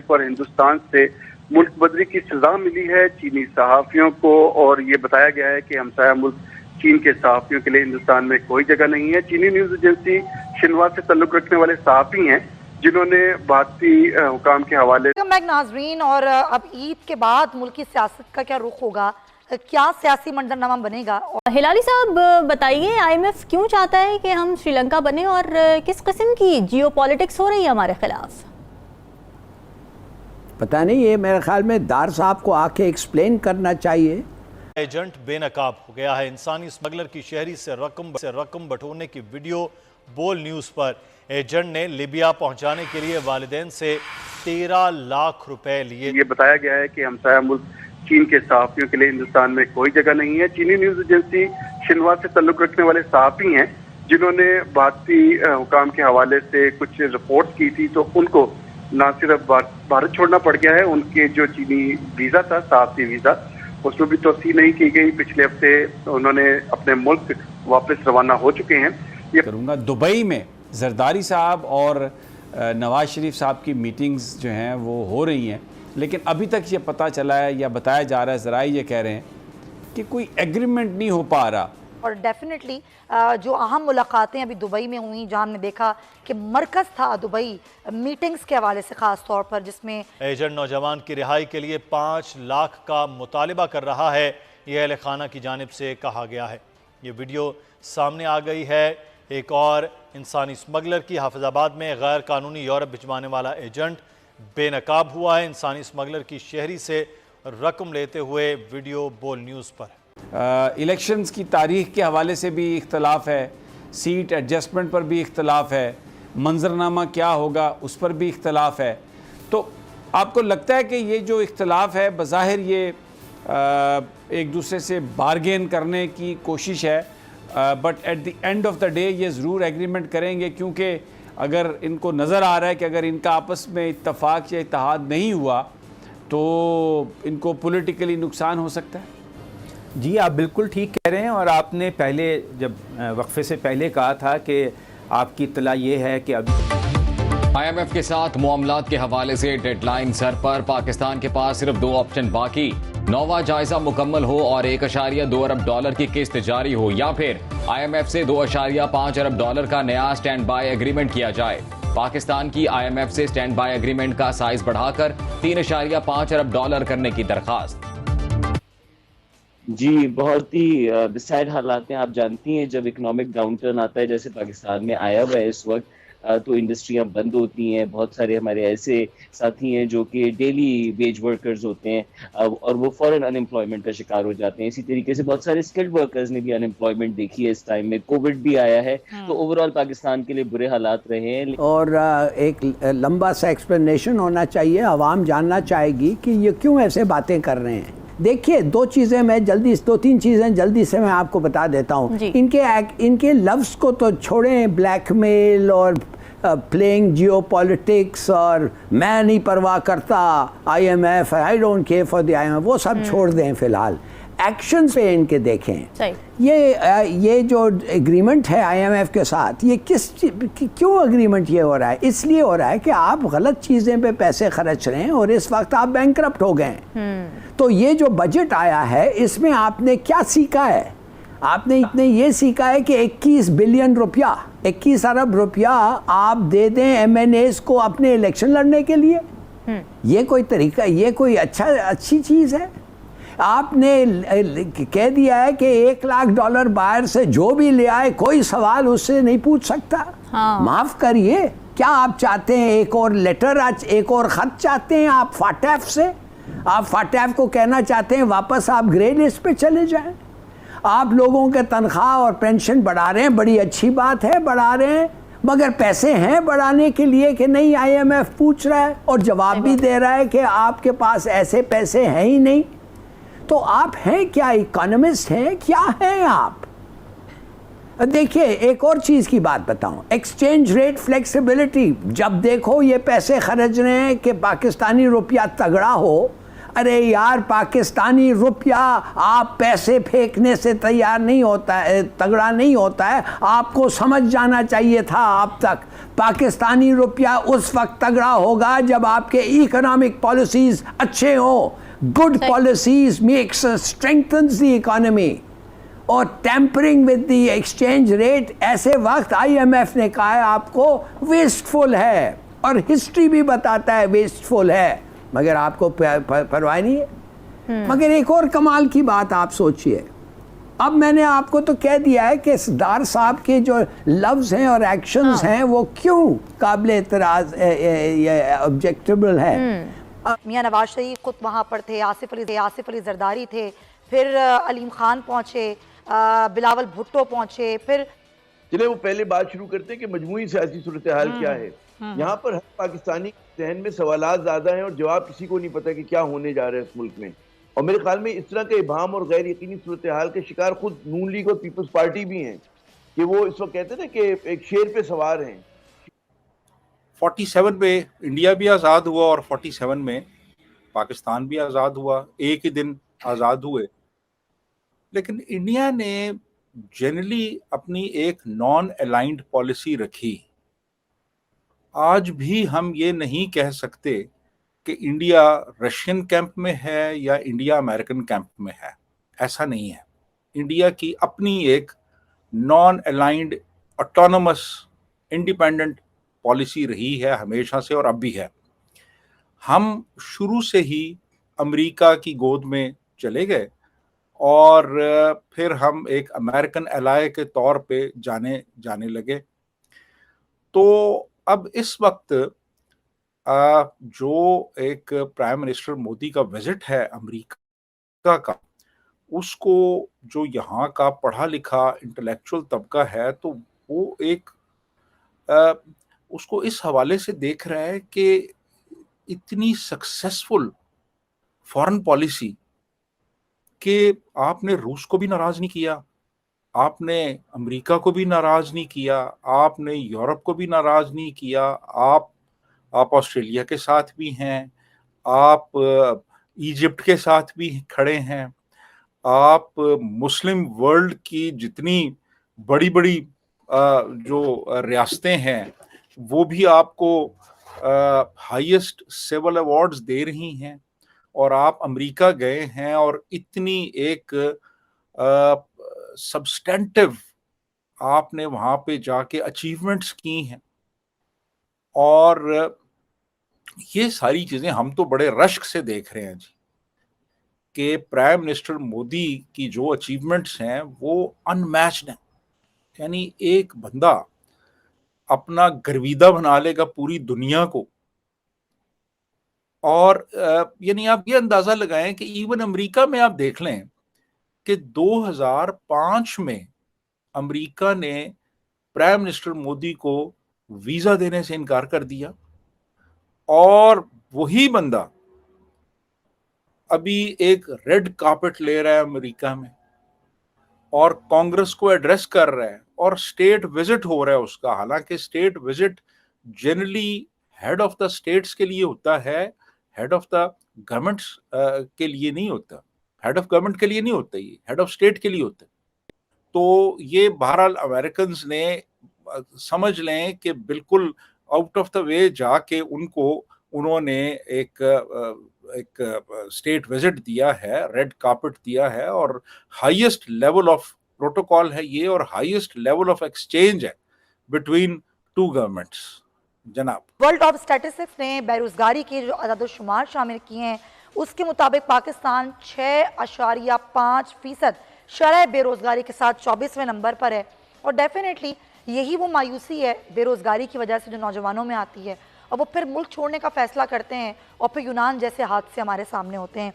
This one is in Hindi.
पर हिंदुस्तान से मुल्क बदरी की सजा मिली है चीनी सहाफियों को, और ये बताया गया है कि हमसाया मुल्क चीन के सहाफियों के लिए हिंदुस्तान में कोई जगह नहीं है। चीनी न्यूज एजेंसी शिन्हुआ से ताल्लुक रखने वाले सहाफी हैं जिन्होंने भारतीय हुकाम के हवाले नाजरीन, और अब ईद के बाद मुल्क की सियासत का क्या रुख होगा, क्या सियासी मंजरनामा बनेगा? हिलाली साहब बताइए, IMF क्यों चाहता है कि हम श्रीलंका बने और किस किस्म की जियोपॉलिटिक्स हो रही है हमारे खिलाफ? पता नहीं, ये मेरे ख्याल में दार साहब को आके एक्सप्लेन करना चाहिए। एजेंट बेनकाब हो गया है। इंसानी स्मगलर की शहरी से रकम बटोरने की वीडियो बोल न्यूज पर। एजेंट ने लिबिया पहुंचाने के लिए वालिदैन से 13 लाख रुपए लिए। ये बताया गया है कि हमसाया मुल्क चीन के सहाफियों के लिए हिंदुस्तान में कोई जगह नहीं है। चीनी न्यूज एजेंसी शिन्हुआ से ताल्लुक रखने वाले सहाफी हैं जिन्होंने भारतीय हुकाम के हवाले से कुछ रिपोर्ट की थी, तो उनको न सिर्फ भारत छोड़ना पड़ गया है, उनके जो चीनी वीजा था, सहाफी वीजा, उसमें भी तोसी नहीं की गई। पिछले हफ्ते उन्होंने अपने मुल्क वापस रवाना हो चुके हैं। ये करूँगा, दुबई में जरदारी साहब और नवाज शरीफ साहब की मीटिंग्स जो हैं वो हो रही हैं, लेकिन अभी तक ये पता चला है या बताया जा रहा है, ज़राए ये कह रहे हैं कि कोई एग्रीमेंट नहीं हो पा रहा। और डेफिनेटली जो अहम मुलाकातें अभी दुबई में हुई, जहाँ हमने देखा कि मरकज़ था दुबई मीटिंग्स के हवाले से ख़ास तौर पर, जिसमें एजेंट नौजवान की रिहाई के लिए 5 लाख का मुतालिबा कर रहा है, यह अहल खाना की जानिब से कहा गया है। ये वीडियो सामने आ गई है। एक और इंसानी स्मगलर की हाफिजाबाद में गैर कानूनी यूरोप भिजवाने वाला एजेंट बेनकाब हुआ है। इंसानी स्मगलर की शहरी से रकम लेते हुए वीडियो बोल न्यूज़ पर। इलेक्शंस की तारीख के हवाले से भी इख्तलाफ है, सीट एडजस्टमेंट पर भी इख्तलाफ है, मंजरनामा क्या होगा उस पर भी इख्तलाफ है। तो आपको लगता है कि ये जो इख्तलाफ है बज़ाहिर ये एक दूसरे से बारगेन करने की कोशिश है, but at the end of the day ये ज़रूर एग्रीमेंट करेंगे, क्योंकि अगर इनको नज़र आ रहा है कि अगर इनका आपस में इत्तफाक या इत्तेहाद नहीं हुआ तो इनको पॉलिटिकली नुकसान हो सकता है। जी, आप बिल्कुल ठीक कह रहे हैं, और आपने पहले जब वक्फे से पहले कहा था कि आपकी इत्तला ये है कि अभी IMF के साथ मामलात के हवाले से डेडलाइन सर पर। पाकिस्तान के पास सिर्फ 2 ऑप्शन बाकी, नौवा जायजा मुकम्मल हो और $1.2 अरब की किस्त जारी हो, या फिर IMF से $2.5 अरब का नया स्टैंड बाय एग्रीमेंट किया जाए। पाकिस्तान की IMF से स्टैंड बाय एग्रीमेंट का साइज बढ़ाकर $3.5 अरब करने की दरखास्त। जी, बहुत ही बिसाइड हालात हैं। आप जानती हैं जब इकोनॉमिक डाउनटर्न आता है जैसे पाकिस्तान में आया हुआ है इस वक्त, तो इंडस्ट्रियां बंद होती हैं। बहुत सारे हमारे ऐसे साथी हैं जो कि डेली वेज वर्कर्स होते हैं और वो फॉरेन अनएम्प्लॉयमेंट का शिकार हो जाते हैं। इसी तरीके से बहुत सारे स्किल्ड वर्कर्स ने भी अनएम्प्लॉयमेंट देखी है इस टाइम में। कोविड भी आया है, तो ओवरऑल पाकिस्तान के लिए बुरे हालात रहे हैं। और एक लंबा सा एक्सप्लेनेशन होना चाहिए, आवाम जानना चाहेगी कि ये क्यों ऐसे बातें कर रहे हैं। देखिए, 2-3 चीज़ें जल्दी से मैं आपको बता देता हूँ। इनके लफ्ज़ को तो छोड़ें, ब्लैकमेल और प्लेइंग जियोपॉलिटिक्स और मैं नहीं परवाह करता IMF, I don't care for the IMF, वो सब छोड़ दें फिलहाल। एक्शंस पे इनके देखें। ये जो एग्रीमेंट है IMF के साथ, ये क्यों एग्रीमेंट ये हो रहा है? इसलिए हो रहा है कि आप गलत चीज़ें पे पैसे खर्च रहे हैं और इस वक्त आप बैंकरप्ट हो गए। तो ये जो बजट आया है इसमें आपने क्या सीखा है? आपने ये सीखा है कि 21 बिलियन रुपया, 21 अरब रुपया आप दे दें MNAs को अपने इलेक्शन लड़ने के लिए। ये कोई तरीका, ये कोई अच्छी चीज़ है? आपने कह दिया है कि $1 लाख बाहर से जो भी ले आए कोई सवाल उससे नहीं पूछ सकता। माफ करिए, क्या आप चाहते हैं एक और लेटर, एक और ख़त चाहते हैं आप फाटैफ से? आप फाटैफ को कहना चाहते हैं वापस आप ग्रे लिस्ट पे चले जाएं? आप लोगों के तनख्वाह और पेंशन बढ़ा रहे हैं, बड़ी अच्छी बात है, बढ़ा रहे हैं, मगर पैसे हैं बढ़ाने के लिए कि नहीं? IMF पूछ रहा है और जवाब भी दे रहा है कि आपके पास ऐसे पैसे हैं ही नहीं। तो आप हैं क्या, इकोनॉमिस्ट हैं? क्या हैं आप? देखिए, एक और चीज़ की बात बताऊं, एक्सचेंज रेट फ्लेक्सिबिलिटी। जब देखो ये पैसे खर्च रहे हैं कि पाकिस्तानी रुपया तगड़ा हो। अरे यार, पाकिस्तानी रुपया आप पैसे फेंकने से तैयार नहीं होता है, तगड़ा नहीं होता है। आपको समझ जाना चाहिए था अब तक। पाकिस्तानी रुपया उस वक्त तगड़ा होगा जब आपके इकोनॉमिक पॉलिसीज अच्छे हों। Good policies makes strengthens the economy. और tampering with the exchange rate ऐसे वक्त IMF ने कहा है आपको वेस्टफुल है, और हिस्ट्री भी बताता है वेस्टफुल है, मगर आपको परवाह नहीं है। मगर एक और कमाल की बात आप सोचिए, अब मैंने आपको तो कह दिया है कि सरदार साहब के जो लफ्ज़ हैं और एक्शंस हैं वो क्यों काबिल एतराज़ ऑब्जेक्टेबल है। मियां नवाज शरीफ खुद वहाँ पर थे, आसिफ अली जरदारी थे, फिर अलीम खान पहुँचे, बिलावल भुट्टो पहुँचे, फिर चले वो पहले बात शुरू करते हैं कि मजमूई सियासी सूरत हाल क्या है। यहाँ पर हर पाकिस्तानी जहन में सवालात ज़्यादा हैं और जवाब किसी को नहीं पता कि क्या होने जा रहा है इस मुल्क में। और मेरे ख्याल में इस तरह के इबाम और गैर यकीनी सूरत हाल के शिकार खुद नून लीग और पीपल्स पार्टी भी हैं, कि वो इस वक्त कहते हैं ना कि एक शेर पे सवार हैं। 47 में इंडिया भी आज़ाद हुआ और 47 में पाकिस्तान भी आज़ाद हुआ, एक ही दिन आज़ाद हुए। लेकिन इंडिया ने जनरली अपनी एक नॉन अलाइंड पॉलिसी रखी। आज भी हम ये नहीं कह सकते कि इंडिया रशियन कैंप में है या इंडिया अमेरिकन कैंप में है, ऐसा नहीं है। इंडिया की अपनी एक non aligned autonomous independent policy रही है हमेशा से और अब भी है। हम शुरू से ही अमेरिका की गोद में चले गए और फिर हम एक अमेरिकन एलाय के तौर पे जाने लगे। तो अब इस वक्त जो एक प्राइम मिनिस्टर मोदी का विजिट है अमेरिका का, उसको जो यहाँ का पढ़ा लिखा इंटेलेक्चुअल तबका है तो वो एक उसको इस हवाले से देख रहा है कि इतनी सक्सेसफुल फॉरेन पॉलिसी कि आपने रूस को भी नाराज नहीं किया, आपने अमेरिका को भी नाराज नहीं किया, आपने यूरोप को भी नाराज नहीं किया, आप ऑस्ट्रेलिया के साथ भी हैं, आप इजिप्ट के साथ भी खड़े हैं, आप मुस्लिम वर्ल्ड की जितनी बड़ी बड़ी जो रियासतें हैं वो भी आपको हाईएस्ट सिविल अवार्ड्स दे रही हैं, और आप अमेरिका गए हैं और इतनी एक सब्सटेंटिव आपने वहां पे जाके अचीवमेंट्स की हैं। और ये सारी चीजें हम तो बड़े रश्क से देख रहे हैं जी कि प्राइम मिनिस्टर मोदी की जो अचीवमेंट्स हैं वो अनमैच्ड हैं। यानी एक बंदा अपना गर्विदा बना लेगा पूरी दुनिया को, और यानी आप ये अंदाजा लगाएं कि इवन अमेरिका में आप देख लें कि 2005 में अमेरिका ने प्राइम मिनिस्टर मोदी को वीजा देने से इनकार कर दिया, और वही बंदा अभी एक रेड कार्पेट ले रहा है अमेरिका में और कांग्रेस को एड्रेस कर रहा है और स्टेट विजिट हो रहा है उसका। हालांकि state visit generally head of the states के लिए होता है, हेड ऑफ द गवर्नमेंट्स के लिए नहीं होता, हेड ऑफ गवर्नमेंट के लिए नहीं होता, ये हेड ऑफ स्टेट के लिए होता है। तो ये बहरहाल अमेरिकन ने समझ लें कि बिल्कुल आउट ऑफ द वे जाके उन्होंने एक स्टेट विजिट दिया है, रेड कार्पेट दिया है, और हाईएस्ट लेवल ऑफ प्रोटोकॉल है ये, और हाईएस्ट लेवल ऑफ एक्सचेंज है बिटवीन टू गवर्नमेंट्स। जनाब, वर्ल्ड ऑफ स्टैटिस्टिक्स ने बेरोजगारी के जो अदाद-ओ-शुमार शामिल किए हैं उसके मुताबिक पाकिस्तान 6.5% शरह बेरोजगारी के साथ 24वें नंबर पर है। और डेफिनेटली यही वो मायूसी है बेरोजगारी की वजह से जो नौजवानों में आती है, और वो फिर मुल्क छोड़ने का फैसला करते हैं और फिर यूनान जैसे हादसे हमारे सामने होते हैं।